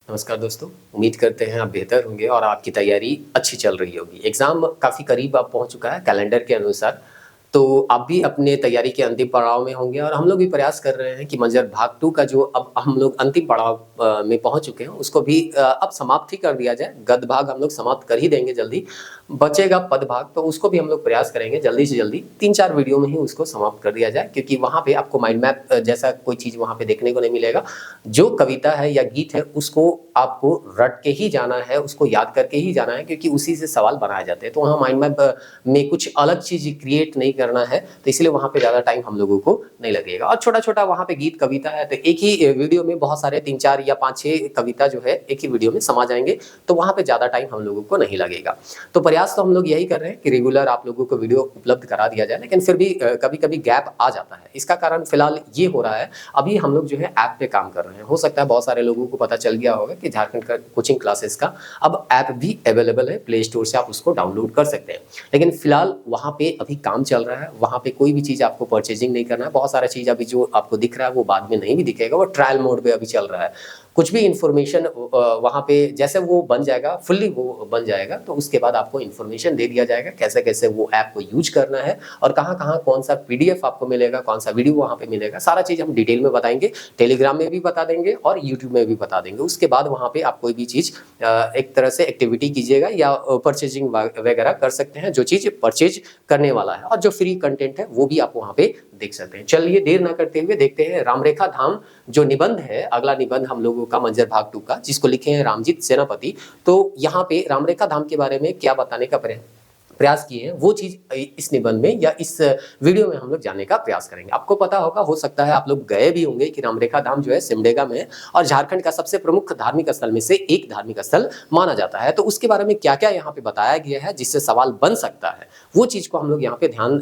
नमस्कार दोस्तों, उम्मीद करते हैं आप बेहतर होंगे और आपकी तैयारी अच्छी चल रही होगी। एग्ज़ाम काफ़ी करीब अब पहुँच चुका है कैलेंडर के अनुसार, तो आप भी अपने तैयारी के अंतिम पड़ाव में होंगे और हम लोग भी प्रयास कर रहे हैं कि मंज़र भाग 2 का जो अब हम लोग अंतिम पड़ाव में पहुँच चुके हैं, उसको भी अब समाप्त ही कर दिया जाए। गद्य भाग हम लोग समाप्त कर ही देंगे जल्दी। बचेगा पद भाग, तो उसको भी हम लोग प्रयास करेंगे जल्दी से जल्दी 3-4 वीडियो में ही उसको समाप्त कर दिया जाए, क्योंकि वहाँ पे आपको माइंड मैप जैसा कोई चीज़ वहाँ पे देखने को नहीं मिलेगा। जो कविता है या गीत है उसको आपको रट के ही जाना है, उसको याद करके ही जाना है, क्योंकि उसी से सवाल बनाए जाते हैं। तो वहाँ माइंड मैप में कुछ अलग चीज़ क्रिएट नहीं करना है, तो इसलिए वहाँ पे ज़्यादा टाइम हम लोगों को नहीं लगेगा। और छोटा-छोटा वहाँ पे गीत कविता है, तो एक ही वीडियो में बहुत सारे 3-4 या 5-6 कविता जो है एक ही वीडियो में समा जाएँगे, तो वहाँ पे ज़्यादा टाइम हम लोगों को नहीं लगेगा। तो प्रयास तो हम लोग यही कर रहे हैं कि रेगुलर आप लोगों को वीडियो उपलब्ध करा दिया जाए, लेकिन फिर भी कभी-कभी गैप आ जाता है। इसका कारण फिलहाल ये हो रहा है, अभी हम लोग जो है ऐप पे काम कर रहे हैं। हो सकता है बहुत सारे लोगों को पता चल गया होगा कि झारखंड का कोचिंग क्लासेस का अब ऐप भी अवेलेबल है, प्ले स्टोर से आप उसको डाउनलोड कर सकते हैं। लेकिन फिलहाल वहाँ पे अभी काम चल रहा है, वहाँ पे कोई भी चीज़ आपको परचेजिंग नहीं करना है। बहुत सारा चीज़ अभी जो आपको दिख रहा है वो बाद में नहीं भी दिखेगा, वो ट्रायल मोड पे अभी चल रहा है। कुछ भी इन्फॉर्मेशन वहाँ पे जैसे वो बन जाएगा, फुल्ली वो बन जाएगा, तो उसके बाद आपको इन्फॉर्मेशन दे दिया जाएगा कैसे-कैसे वो ऐप को यूज़ करना है और कहाँ-कहाँ कौन-सा पीडीएफ आपको मिलेगा, कौन-सा वीडियो वहाँ पे मिलेगा, सारा चीज़ हम डिटेल में बताएँगे। टेलीग्राम में भी बता देंगे और यूट्यूब में भी बता देंगे। उसके बाद वहाँ पे आप कोई भी चीज़ एक तरह से एक्टिविटी कीजिएगा या परचेजिंग वगैरह कर सकते हैं, जो चीज़ परचेज करने वाला है, और जो फ्री कंटेंट है वो भी आप वहाँ पे देख सकते हैं। चलिए देर ना करते हुए देखते हैं रामरेखा धाम जो निबंध है, अगला निबंध हम लोगों का मंजर भाग 2 का, जिसको लिखे हैं रामजीत सेनापति। तो यहाँ पे रामरेखा धाम के बारे में क्या बताने का प्रयास किए हैं, वो चीज़ इस निबंध में या इस वीडियो में हम लोग जानने का प्रयास करेंगे। आपको पता होगा, हो सकता है आप लोग गए भी होंगे, कि रामरेखा धाम जो है सिमडेगा में है और झारखंड का सबसे प्रमुख धार्मिक स्थल में से एक धार्मिक स्थल माना जाता है। तो उसके बारे में क्या-क्या यहाँ पे बताया गया है जिससे सवाल बन सकता है, वो चीज़ को हम लोग यहाँ पे ध्यान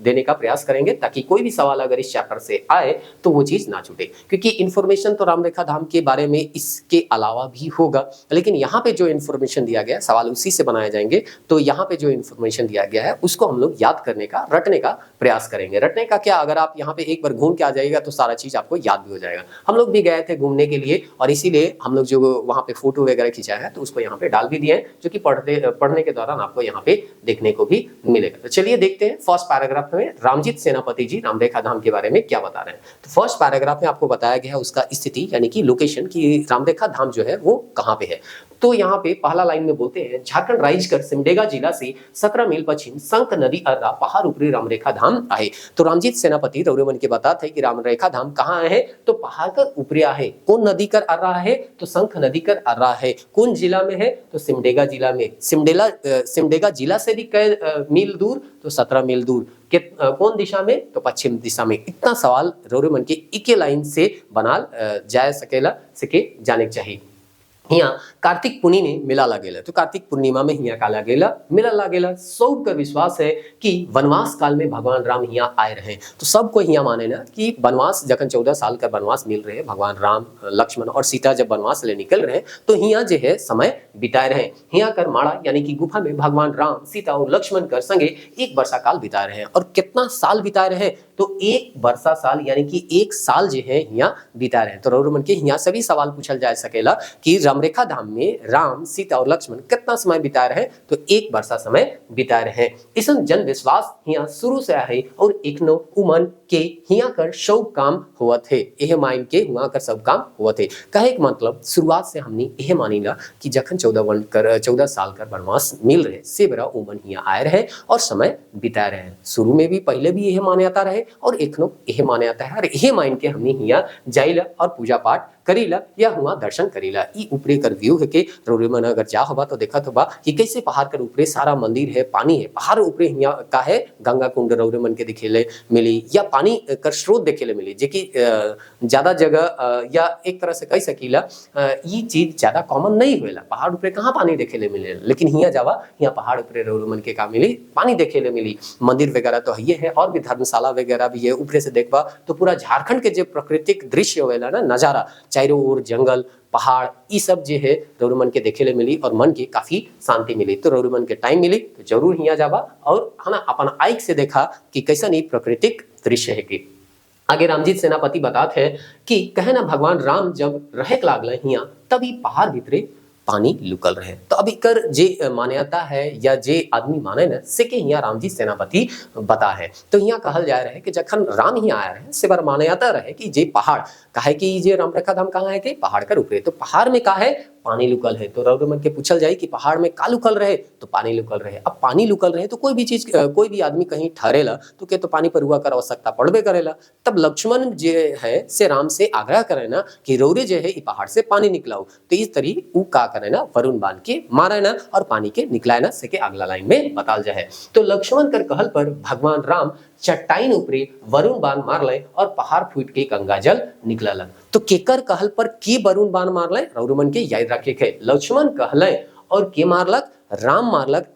देने का प्रयास करेंगे, ताकि कोई भी सवाल अगर इस चैप्टर से आए तो वो चीज़ ना छूटे। क्योंकि इन्फॉर्मेशन तो रामरेखा धाम के बारे में इसके अलावा भी होगा, लेकिन यहाँ पे जो इन्फॉर्मेशन दिया गया है सवाल उसी से बनाए जाएंगे। तो यहाँ पे जो इन्फॉर्मेशन दिया गया है उसको हम लोग याद करने का, रटने का प्रयास करेंगे। रटने का क्या, अगर आप यहाँ पे एक बार घूम के आ जाइएगा तो सारा चीज़ आपको याद भी हो जाएगा। हम लोग भी गए थे घूमने के लिए और इसीलिए हम लोग जो वहाँ पे फोटो वगैरह खिंचाया है तो उसको यहाँ पे डाल भी दिए हैं, जो कि पढ़ने के दौरान आपको यहाँ पे देखने को भी मिलेगा। तो चलिए देखते हैं फर्स्ट पैराग्राफ में रामजीत सेनापति जी रामरेखा धाम के बारे में क्या बता रहे हैं। तो फर्स्ट पैराग्राफ में आपको बताया गया है उसका स्थिति यानी कि लोकेशन, की रामरेखा धाम जो है वो कहाँ पे है। तो यहाँ पे पहला लाइन में बोलते हैं, झारखंड राज्य कर सिमडेगा जिला से 17 मील पश्चिम संक नदी अर्रा पहाड़ ऊपरी रामरेखा धाम आहे। तो रामजीत सेनापति रौरे मन के बताते हैं कि रामरेखा धाम कहाँ है, तो पहाड़ कर ऊपरी आहे। कौन नदी कर अर्रा है, तो संक नदी कर अर्रा है। कौन जिला में है, तो सिमडेगा जिला में। सिमडेगा जिला से भी कई मील दूर, तो 17 मील दूर। कौन दिशा में, तो पश्चिम दिशा में। इतना सवाल रौरे मन के एक लाइन से बनाल जा सके जाने चाहिए। हिया कार्तिक पुनीने मेला लागेला, तो कार्तिक पूर्णिमा में हिया का लागेला मेला लागेला। सब का विश्वास है कि वनवास काल में भगवान राम हिया आए रहे। तो सबको हिया माने ना कि वनवास जखन 14 साल का वनवास मिल रहे, भगवान राम लक्ष्मण और सीता जब वनवास ले निकल रहे तो हिया जो है समय बिताए रहे। हिया कर माड़ा यानी कि गुफा में भगवान राम सीता और लक्ष्मण कर संगे एक वर्षा काल बिताए रहे। और कितना साल बिताए रहे, तो एक वर्षा साल यानी कि एक साल जो है हिया बिताए रहे। तो रौर मन के हिया सभी सवाल पूछल जा सकेला कि रामरेखा धाम में राम सीता और लक्ष्मण कितना समय बिताए रहे, तो एक वर्षा समय बिताए रहे। इसन जन विश्वास हिया शुरू से है और एकनो उमन के हिया कर सब काम हुआ थे। यह माइन के हुआ कर सब काम हुआ थे। कहे के मतलब शुरुआत से हमने यह मानीला कि जखन 14 साल का वनवास मिल रहे से बड़ा उमन हिया आए रहे और समय बिताए रहे। शुरू में भी पहले भी यह मान्यता रहे और एकनो यह मान्यता है, और यह माइन के हमने हिया जाइला और पूजा पाठ करीला या हुआ दर्शन करीला। ई ऊपरे कर व्यू है के रौरे मन अगर जा होबा तो देखत होबा कि कैसे पहाड़ कर ऊपरे सारा मंदिर है, पानी है। पहाड़ ऊपरे हिया का है गंगा कुंड रौरे मन के दिखेले मिली, या पानी कर स्रोत देखेले मिली, जे कि ज्यादा जगह या एक तरह से कह सकीला ई चीज ज्यादा कॉमन नहीं होएला। पहाड़ ऊपरे कहाँ पानी देखेले मिले, लेकिन हिया जावा हिया पहाड़ ऊपरे रौरे मन के का मिली, पानी देखेले मिली। मंदिर वगैरह तो ये है और भी धर्मशाला वगैरह भी है। ऊपरे से देखबा तो पूरा झारखंड के जो प्राकृतिक दृश्य होएला ना, नजारा, चारों ओर जंगल पहाड़, ये सब जो है रौरे मन के देखे ले मिली और मन की काफी शांति मिली। तो रौरे मन के टाइम मिली तो जरूर हिया जाबा और है ना अपन आँख से देखा कि कैसा नहीं प्राकृतिक दृश्य है कि। आगे रामजीत सेनापति बताते हैं कि कहे ना भगवान राम जब रहे लागल हिया तभी पहाड़ भीतरे पानी लुकल रहे। तो अब इकर जे मान्यता है या जे आदमी माने न से के हिया रामजी सेनापति बता है। तो हिया कहल जाए रहे कि जखन राम ही आया रहे से बार मान्यता रहे कि जे पहाड़ काहे कि जे रामरेखा धाम कहाँ है कि पहाड़ कर ऊपरे, तो पहाड़ में का है पानी लुकल है। तो रघुमन के पूछल जाए कि पहाड़ में का लुकल रहे, तो पानी लुकल रहे। अब पानी लुकल रहे तो कोई भी चीज कोई भी आदमी कहीं ठहरेला तो के तो पानी पर हुआ कर आवश्यकता पड़बे करेला। तब लक्ष्मण जे है से राम से आग्रह करे ना कि रौरे जे है ई पहाड़ से पानी निकलाओ। तो इस तरी उ का करे ना वरुण बांध के मारे ना और पानी के निकलाए ना से के अगला लाइन में बताल जाए। तो लक्ष्मण कर कहल पर भगवान राम चट्टाइन ऊपरे वरुण बाण मारले और पहाड़ फूट के गंगा जल निकलल। तो केकर कहल पर के वरुण बाण मारले रघुमन के याद रखे के लक्ष्मण कहले और के मारलक राम मारलक।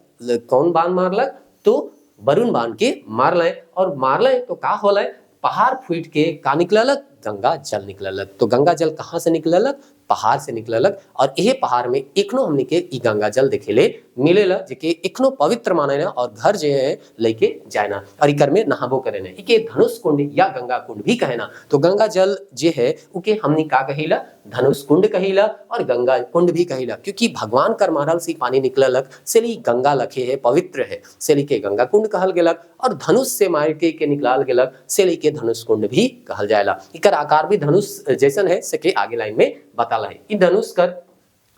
कौन बाण मारलक तो वरुण बाण के मारले और मारले तो का होले पहाड़ फूट के का निकललक गंगा जल निकललक। तो गंगा जल कहाँ से निकललक पहाड़ से निकललक और यह पहाड़ में एखनो हमने के ई गंगा जल देखेले मिलेला जेके एखनो पवित्र माने ना और घर जे है लेके जाए ना और इकर में नहाबो करे ना। इके धनुष कुंड या गंगा कुंड भी कहे ना। तो गंगा जल जे है उके हमनी का कहिला धनुष कुंड कहिला और गंगा कुंड भी कहिला, क्योंकि भगवान कर मारल से पानी निकललक से ली गंगा लखे है पवित्र है से ली के गंगा कुंड कहल गेलक और धनुष से मार के निकाल गेलक से ली के धनुष कुंड भी कहल जाएला। इकर आकार भी धनुष जैसन है से के आगे लाइन में बताला है। इ धनुष कर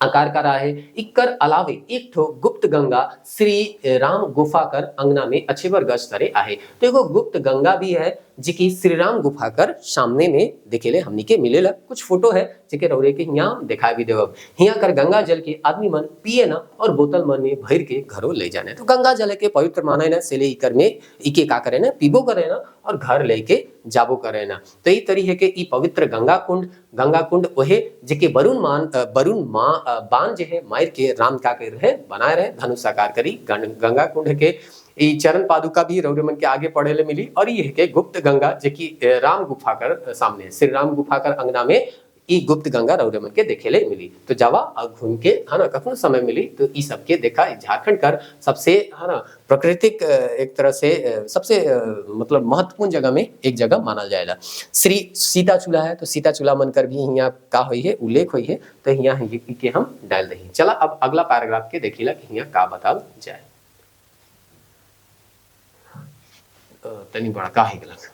आकार का रहा है। इकर अलावे एक ठो गुप्त गंगा श्री राम गुफा कर अंगना में अच्छे बर गज करे आहे। तो एगो गुप्त गंगा भी है जिकी श्री राम गुफा कर सामने में देखेले हमनी के मिलेला। कुछ फोटो है जेके रौरे के हिया दिखाई भी देव। हिया कर गंगा जल के आदमी मन पिए ना और बोतल मन में भर के घरों ले जाने। तो गंगा जल के पवित्र माने ना से ले इकर में इके का करे ना पीबो करे ना और घर लेके जाबो करे ना। तो ई तरी है के ई पवित्र गंगा कुंड ओहे जेके वरुण बाण जे है मायर के राम का कर रहे बनाए रहे धनुष आकार करी गंगा कुंड के ई चरण पादुका भी रौरमन के आगे पढ़े मिली। और ये के गुप्त गंगा जेकी राम गुफा कर सामने श्री राम गुफा कर अंगना में ई गुप्त गंगा रौरमन के देखेले मिली। तो जावा और घूम के है ना कखनो समय मिली तो ई सबके देखा। झारखंड कर सबसे है ना प्राकृतिक एक तरह से सबसे मतलब महत्वपूर्ण जगह में एक जगह माना जाएगा। श्री सीता चूल्हा है तो सीता चूल्हा मन कर भी यहाँ का हुई है उल्लेख हुई है। तो यहाँ के हम डाल दही। चला अब अगला पैराग्राफ के देखिला कि यहाँ का बताल जाए। तनी बड़ा का है गलत।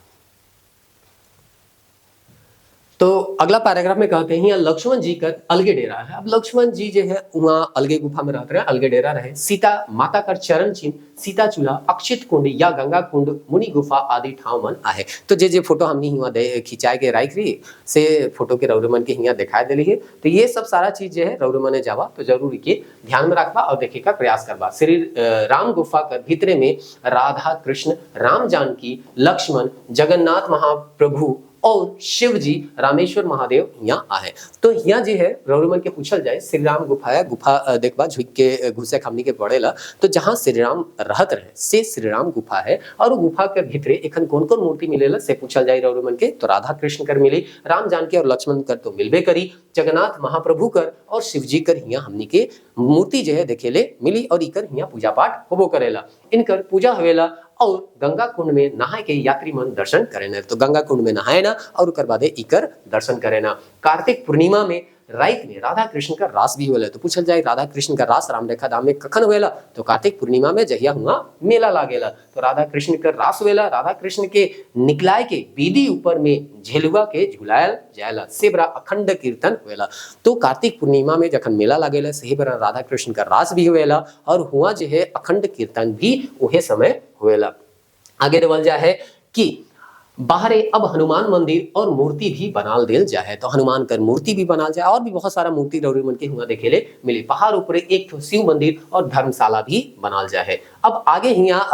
तो अगला पैराग्राफ में कहते हैं यहाँ लक्ष्मण जी का अलगे डेरा है। अब लक्ष्मण जी जो है वहाँ अलगे गुफा में रहते रहे अलगे डेरा रहे। सीता माता का चरण चिन्ह सीता चूल्हा अक्षित कुंड या गंगा कुंड मुनि गुफा आदि ठाव मन आहे। तो जे फोटो हमने हुआ खिंचाए के राइख रही से फोटो के रौरमन के यहाँ दिखाई दिली है। तो ये सब सारा चीज जो है रौरमन जावा तो जरूर के ध्यान में रखबा और देखे का प्रयास करबा। श्री राम गुफा कर भीतरे में राधा कृष्ण राम जानकी लक्ष्मण जगन्नाथ महाप्रभु और शिव जी रामेश्वर महादेव यहाँ आहे। तो यहाँ जे है रौरमन के पूछल जाए श्री राम गुफा है गुफा देखबा झुक के घुसे खमनी के पड़ेला। तो जहाँ श्री राम रहत रहे से श्री राम गुफा है और गुफा के भीतरे एखन कौन कौन मूर्ति मिलेला से पूछल जाए रौरमन के। तो राधा कृष्ण कर मिली राम जानकी और लक्ष्मण कर तो मिलबे करी जगन्नाथ महाप्रभु कर और शिव जी कर यहाँ हमनी के मूर्ति जो है देखेले मिली और इकर यहाँ पूजा पाठ होबो करेला। इनकर पूजा हवेला और गंगा कुंड में नहाए के यात्री मन दर्शन करे ना। तो गंगा कुंड में नहाए ना और उकर बादे इकर दर्शन करे ना। कार्तिक पूर्णिमा में रात में राधा कृष्ण का रास भी होले। तो पूछल जाए राधा कृष्ण का रास रामरेखा धाम में कखन होएला। तो कार्तिक पूर्णिमा में जहिया हुआ मेला लागेला। तो राधा कृष्ण का रास होएला। राधा कृष्ण के निकलाए के बीदी ऊपर में झेलुआ के झुलायल जाएला से बड़ा अखंड कीर्तन होएला। तो कार्तिक पूर्णिमा में जखन मेला लागेला सही बड़ा राधा कृष्ण का रास भी होएला और हुआ जो है अखंड कीर्तन भी उहे समय होएला। आगे देवल जा है कि बाहरे अब हनुमान मंदिर और मूर्ति भी बनाल देल जाए। तो हनुमान कर मूर्ति भी बनाल जाए और भी बहुत सारा मूर्ति रौरमन के हुआ देखेले मिली। पहाड़ ऊपर एक शिव मंदिर और धर्मशाला भी बनाल जाए। अब आगे यहाँ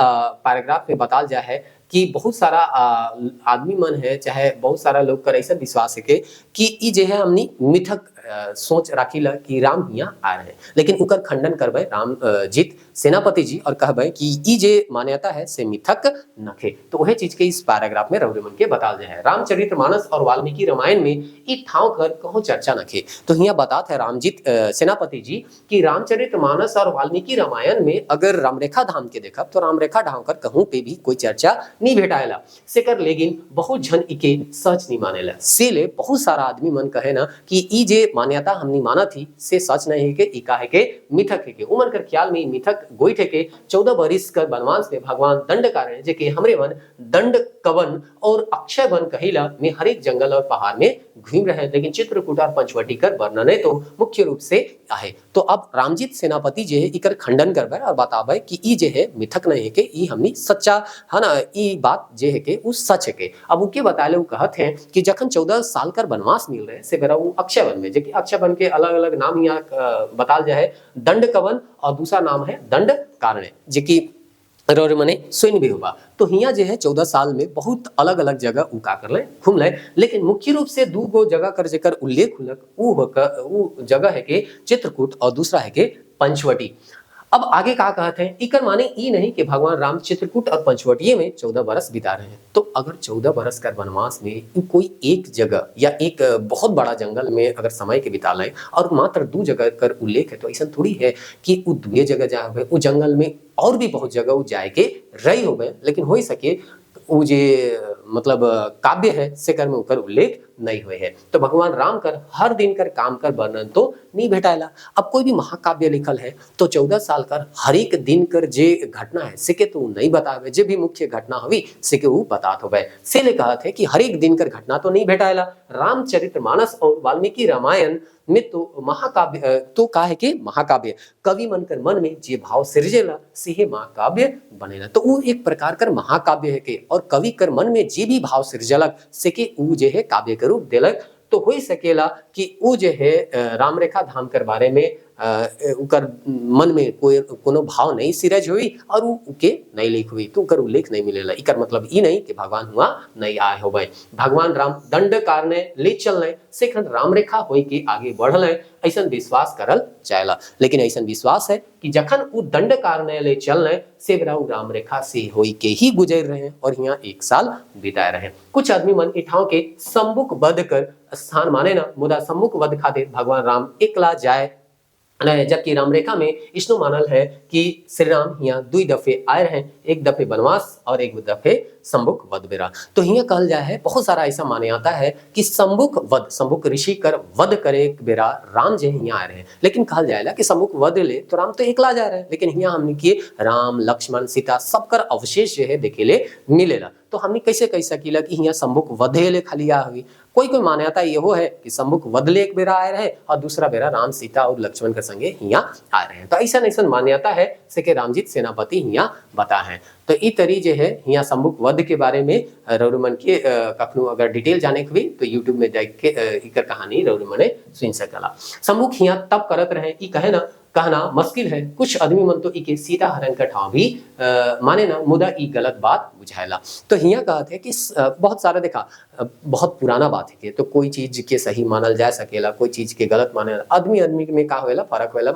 पैराग्राफ में बताल जाए कि बहुत सारा आदमी मन है चाहे बहुत सारा लोग कर ऐसा विश्वास है कि ई जे है हमनी मिथक सोच राखिला कि राम हियाँ आ रहे हैं, लेकिन उकर खंडन करबे राम जीत सेनापति जी और कहबे कि ई जे मान्यता है से मिथक नखे। तो वह चीज के इस पैराग्राफ में रउरे मन के बताल जाए है। रामचरितमानस और वाल्मीकि रामायण में ई ठाव कर कहो चर्चा नखे। तो हियाँ बातात है रामजीत सेनापति जी कि रामचरितमानस और वाल्मीकि रामायण में अगर रामरेखा धाम के देखब तो रामरेखा धाम कर कहूँ पे भी कोई चर्चा नहीं भेटाएला सेकर, लेकिन बहुत झन इके सच नहीं मानेला। से ले बहुत सारा आदमी मन कहे ना कि ई जे मान्यता हमनी माना थी से सच नहीं है के इका है के मिथक है के। उमन कर ख्याल में मिथक गोइठ है के 14 बरिस कर वनवास में भगवान दंड कारण जे के हमरे वन दंड कवन और अक्षय वन कहिला में हर एक जंगल और पहाड़ में घूम रहे, लेकिन चित्रकूट और पंचवटी कर वर्णन तो मुख्य रूप से आहे। तो अब रामजीत सेनापति जे है इकर खंडन करबे और बताबे कि ई जे है मिथक नहीं है के ई हमनी सच्चा है ना, ई बात जे है के उ सच है के। अब उके बताले उ कहत हैं कि जखन 14 साल कर वनवास मिल रहे से बेरा उ अक्षय वन में, जे कि अक्षय वन के अलग अलग नाम यहाँ बताल जाए, दंड कवन और दूसरा नाम है दंड कारणे, जे कि रौर मने सुन भी हुआ। तो हिया जे है 14 साल में बहुत अलग अलग जगह उ का कर ले घूम ले, लेकिन मुख्य रूप से दू गो जगह कर जेकर उल्लेख हुलक उ जगह है के चित्रकूट और दूसरा है के पंचवटी। अब आगे का कहते हैं इकर माने ई नहीं कि भगवान राम चित्रकूट और पंचवटी में 14 बरस बिता रहे हैं। तो अगर 14 बरस कर वनवास में कोई एक जगह या एक बहुत बड़ा जंगल में अगर समय के बिता लें और मात्र 2 जगह कर उल्लेख है, तो ऐसा थोड़ी है कि वो 2 जगह जाए वो जंगल में और भी बहुत जगह वो जाए के रही हो, लेकिन हो सके वो जे मतलब काव्य है से कर में उकर उल्लेख नहीं हुए है। तो भगवान राम कर हर दिन कर काम कर वर्णन तो नहीं भेटाएला। अब कोई भी महाकाव्य लिखल है तो 14 साल कर हर एक दिन कर जे घटना है से के तो नहीं बतावे, जे भी मुख्य घटना हुई से के वो बतात होवे। से ले कहत है कि हर एक दिन कर घटना तो नहीं भेटाएला। रामचरितमानस और वाल्मीकि रामायण में तो महाकाव्य तो का है कि महाकाव्य कवि मन कर मन में जे भाव सिरजेला से ही महाकाव्य बनेला। तो वो एक प्रकार कर महाकाव्य है के, और कवि कर मन में जे भी भाव सिरजलक से के उ जे है काव्य के रूप देलक। तो हो सकेला कि उ जे है रामरेखा धाम कर बारे में उकर मन में कोई कोनो भाव नहीं सिरज हुई और उके नहीं लिख हुई, तो उकर उल्लेख नहीं मिलेला। इकर मतलब ई नहीं कि भगवान हुआ नहीं आए हो गए। भगवान राम दंड कारणे ले चलने से रामरेखा होई के आगे बढ़ल ऐसा विश्वास करल जाएला। लेकिन ऐसा विश्वास है कि जखन उ दंड कारणे ले चलने से बेरा उ रामरेखा से होई के ही गुजर रहे हैं और यहाँ 1 साल बिताए रहे। कुछ आदमी मन इठाव के सम्मुख वध कर स्थान माने ना, मुदा सम्मुख वध खातिर भगवान राम एकला जाए, जबकि रामरेखा में इसनो मानल है कि श्री राम यहाँ 2 दफे आए रहे, 1 दफे वनवास और 1 दफे सम्मुख वध बेरा। तो यहाँ कहल जाए है बहुत सारा ऐसा माने आता है कि सम्मुख ऋषि कर वध करे बेरा राम जे यहाँ आ रहे हैं, लेकिन कहल जाएला कि सम्मुख वध ले तो राम तो एकला जा रहे हैं, लेकिन यहाँ हमने किए राम लक्ष्मण सीता सबकर अवशेष जो है देखे ले मिलेला। तो हमने कैसे कह सकीला कि यहाँ सम्मुख वधे ले खाली आ हुई। कोई मान्यता ये हो है कि सम्मुख वधले एक बेरा आए रहे और दूसरा बेरा राम सीता और लक्ष्मण के संगे यहाँ आ रहे हैं। तो ऐसा मान्यता है से के रामजीत सेनापति यहाँ बता है। तो ई तरी जे है यहाँ सम्मुख वध के बारे में रौर मन के कखनो अगर डिटेल जाने के हुई तो यूट्यूब में जाके इकर कहानी रौर मने सुन सकला। सम्मुख यहाँ तब करत रहे ई कहे ना कहना मुश्किल है। कुछ आदमी मन तो इके सीता हरण का ठाव भी माने ना, मुदा ई गलत बात बुझाएला। तो हिया कहते हैं कि बहुत सारा देखा बहुत पुराना बात है कि तो कोई चीज के सही मानल जा सकेला, कोई चीज के गलत माने आदमी में का होएला फर्क होएला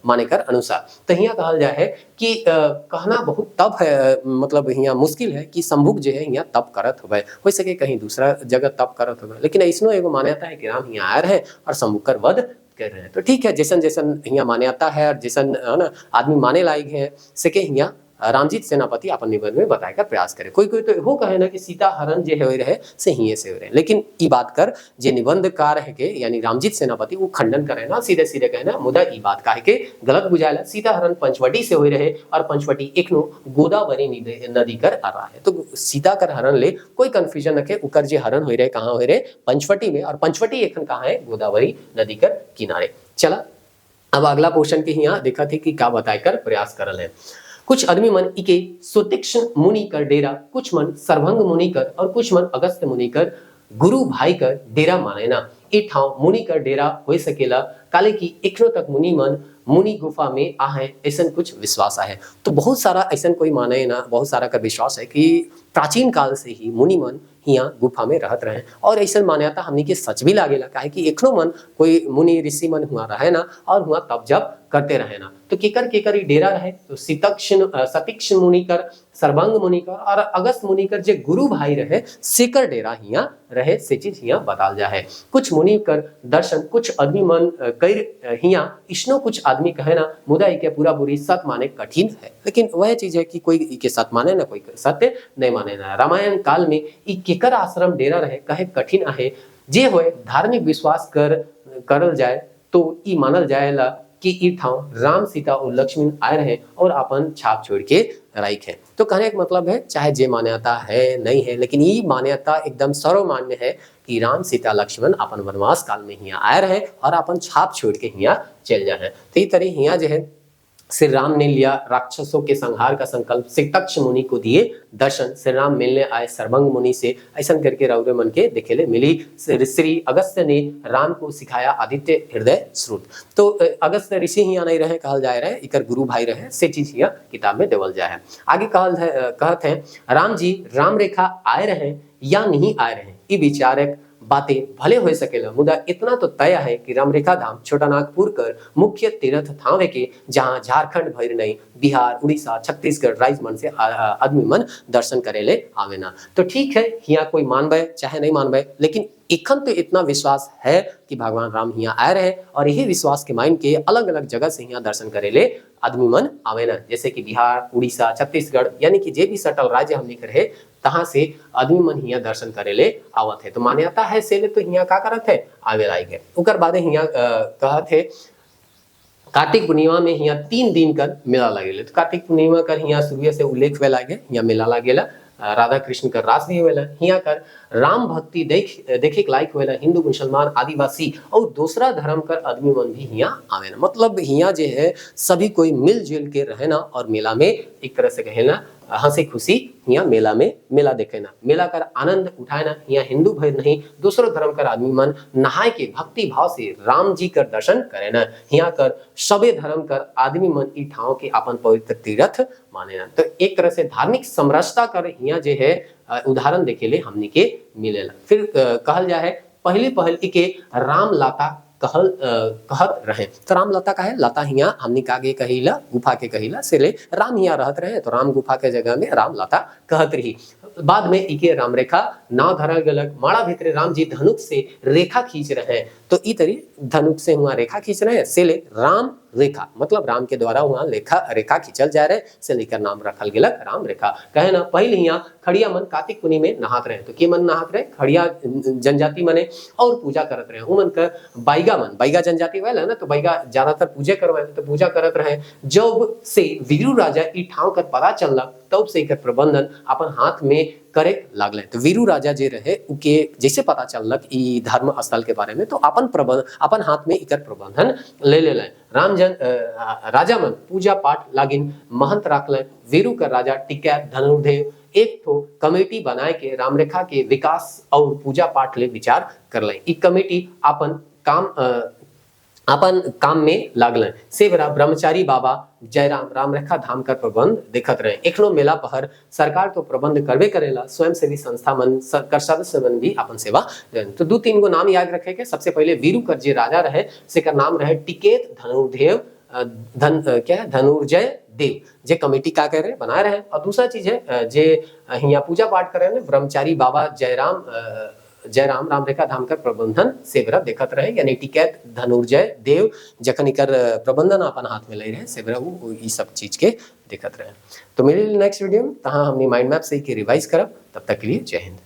माने कर अनुसार। तो हिया कहल जाए है कि कहना बहुत तब है, मतलब हिया मुश्किल है कि सम्मुख जो है हिया तब करत होवे, हो सके कहीं दूसरा जगह तब करत होवे, लेकिन ऐसनो एगो मान्यता है कि राम हिया आए रहे और सम्मुख कर वध कर रहे हैं। तो ठीक है, जैसन यहाँ मान्यता है और जैसन है ना आदमी माने लायक है से के यहाँ रामजीत सेनापति अपन निबंध में बताए का प्रयास करे। कोई तो वो कहे ना कि सीता हरण जे हो रहे से ही से हो रहे, लेकिन ई बात कर जे निबंधकार है के यानी रामजीत सेनापति वो खंडन करे ना, सीधे सीधे कहना मुदा ई बात काहे के गलत बुझाएला। सीता हरण पंचवटी से हो रहे और पंचवटी एकनो गोदावरी नदी कर आ रहा है। तो सीता कर हरण ले कोई कंफ्यूजन रखे, उकर जे हरण हो रहे कहाँ हो रहे पंचवटी में, और पंचवटी एखन कहाँ है गोदावरी नदी कर किनारे। चला अब अगला पोर्शन के यहाँ देखा थे कि क्या बताए कर प्रयास करल है। कुछ आदमी मन इके सुतीक्ष्ण मुनि कर डेरा, कुछ मन सर्वंग मुनि कर और कुछ मन अगस्त मुनि कर गुरु भाई कर डेरा माने ना। ए ठाव मुनि कर डेरा हो सकेला काले की इखनो तक मुनि मन मुनि गुफा में आहे, ऐसा कुछ विश्वास है। तो बहुत सारा ऐसा कोई माने ना, बहुत सारा का विश्वास है कि प्राचीन काल से ही मुनि मन हिया गुफा में रहत रहे और ऐसा मान्यता हमनी के सच भी लागेला काहे कि एखनो मन कोई मुनि ऋषि मन हुआ रहे ना और हुआ तब जब करते रहे ना। तो केकर ई डेरा रहे तो सतीक्ष मुनिकर, सर्वांग मुनिकर और अगस्त मुनिकर जे गुरु भाई रहे सेकर डेरा हिया रहे से चीज हिया बताल जा है। कुछ मुनिकर दर्शन कुछ आदमी मन कर हिया इसनो कुछ आदमी कहे ना मुदा के पूरा पूरी सत माने कठिन है, लेकिन वह चीज है कि कोई के सत माने ना कोई सत्य नहीं माने ना। रामायण काल में ई केकर आश्रम डेरा रहे कहे कठिन आहे जे होए धार्मिक विश्वास करल जाए तो ई मानल जाएला कि ई ठाव राम सीता और लक्ष्मण आए रहे और अपन छाप छोड़ के राइक है। तो कहने का मतलब है चाहे जे मान्यता है नहीं है लेकिन ये मान्यता एकदम सर्वमान्य है कि राम सीता लक्ष्मण अपन वनवास काल में हिया आए रहे और अपन छाप छोड़ के हिया चल जाए। तो ये तरह हिया जो है श्री राम ने लिया राक्षसों के संहार का संकल्प, सितक्ष मुनि को दिए दर्शन, श्री राम मिलने आए सर्वंग मुनि से, ऐसा करके रौरे मन के दिखेले मिली। श्री अगस्त्य ने राम को सिखाया आदित्य हृदय स्रोत। तो अगस्त्य ऋषि हिया नहीं रहे कहल जाए रहे, इकर गुरु भाई रहे से चीज हिया किताब में देवल जाए है। आगे कहते हैं राम जी राम रेखा आए रहे या नहीं आए रहे ये विचारक बातें भले हो सकेला, मुदा इतना तो तय है कि रामरेखा धाम छोटा नागपुर कर मुख्य तीर्थ थावे के जहाँ झारखंड भर नहीं बिहार उड़ीसा छत्तीसगढ़ राज्य मन से आदमी मन दर्शन करेले आवेना। तो ठीक है हिया कोई मानबे चाहे नहीं मानबे लेकिन एखन तो इतना विश्वास है कि भगवान राम हिया आए रहे और यही विश्वास के माइन के अलग अलग जगह से हिया दर्शन करेले आदमी मन आवेना, जैसे कि बिहार उड़ीसा छत्तीसगढ़ यानी कि जे भी सटल राज्य हमने रहे तहाँ से आदमी मन हिया दर्शन करेले आवत है। तो मान्यता है से तो हिया का करत है आवे लायक है। उकर बाद हिया कहत है कार्तिक पूर्णिमा में हिया 3 दिन कर मेला लगेले। तो कार्तिक पूर्णिमा कर हिया शुरू से उल्लेख वे लागे हिया मेला लागेला, राधा कृष्ण का रास भी होवेला, हिया कर राम भक्ति देखे लायक होवेला, हिंदू मुसलमान आदिवासी और दूसरा धर्म कर आदमी मन भी हिया आवेना। मतलब हिया जे है सभी कोई मिलजुल के रहना और मेला में एक तरह से कहेना हंसी खुशी हिया मेला में मेला देखेना, मेला कर आनंद उठाना। हिया हिंदू भर नहीं दूसरो धर्म कर आदमी मन नहाय के भक्ति भाव से राम जी कर दर्शन करेना। हिया कर सबे धर्म कर आदमी मन ई ठाव के अपन पवित्र तीर्थ मानेना। तो एक तरह से धार्मिक समरसता कर हिया जे है उदाहरण देखेले हमनी के मिलेला। फिर कहल जाए पहले के राम लाता कहत रहे। तो राम लता का है लता हिया हमनी कागे कहिला गुफा के कहिला से ले राम हिया रहत रहे तो राम गुफा के जगह में राम लता कहत रही। बाद में इके राम रेखा नाव धरा गलक माड़ा भीतरे राम जी धनुक से रेखा खींच रहे हैं। तो ई तरी धनुक से हुआ रेखा खींच रहे हैं से ले राम रेखा मतलब राम के द्वारा हुआ रेखा खींचल जा रहे से लेकर नाम रखल गेलक राम रेखा। कहे ना पहले हिया खड़िया मन कार्तिक पुनी में नहात रहे। तो के मन नहात रहे खड़िया जनजाति मने और पूजा करत रहे। उमन का बैगा जनजाति वाला ना तो बैगा ज्यादातर पूजा करवाए तो पूजा करत रहे। जब से वीरू राजा ई ठाव कर पता चलक तब से एकर प्रबंधन अपन हाथ में करे लागले। तो वीरू राजा जे रहे उके जैसे पता चलक ई धर्म स्थल के बारे में तो अपन हाथ में इकर प्रबंधन ले ले राजा मन पूजा पाठ लागिन महंत राखले। वीरू का राजा टिकैत धनुर्धेव एक तो कमेटी बनाए के रामरेखा के विकास और पूजा पाठ ले विचार करले। ई कमेटी अपन काम में लागल से बरा ब्रह्मचारी बाबा जयराम रामरेखा धाम का प्रबंध देखत रहे। एखनो मेला पहर सरकार तो प्रबंध करबे करेला, स्वयंसेवी संस्था मन कर सदस्य मन भी अपन सेवा। तो 2-3 गो नाम याद रखे के। सबसे पहले वीरू कर जे राजा रहे से का नाम रहे टिकेत धनुर्धेव धनुर्जय देव जे कमेटी का कह रहे बनाए रहे। और दूसरा चीज है जे हिया पूजा पाठ कर रहे ब्रह्मचारी बाबा जयराम रामरेखा धाम कर प्रबंधन सेवरा देखत रहे यानी टिकैत धनुर्जय देव जखन इकर प्रबंधन अपन हाथ में ले रहे सेवरा वो ई सब चीज के देखत रहे। तो मेरे नेक्स्ट वीडियो में तहाँ हमने माइंड मैप से रिवाइज करब। तब तक के लिए जय हिंद।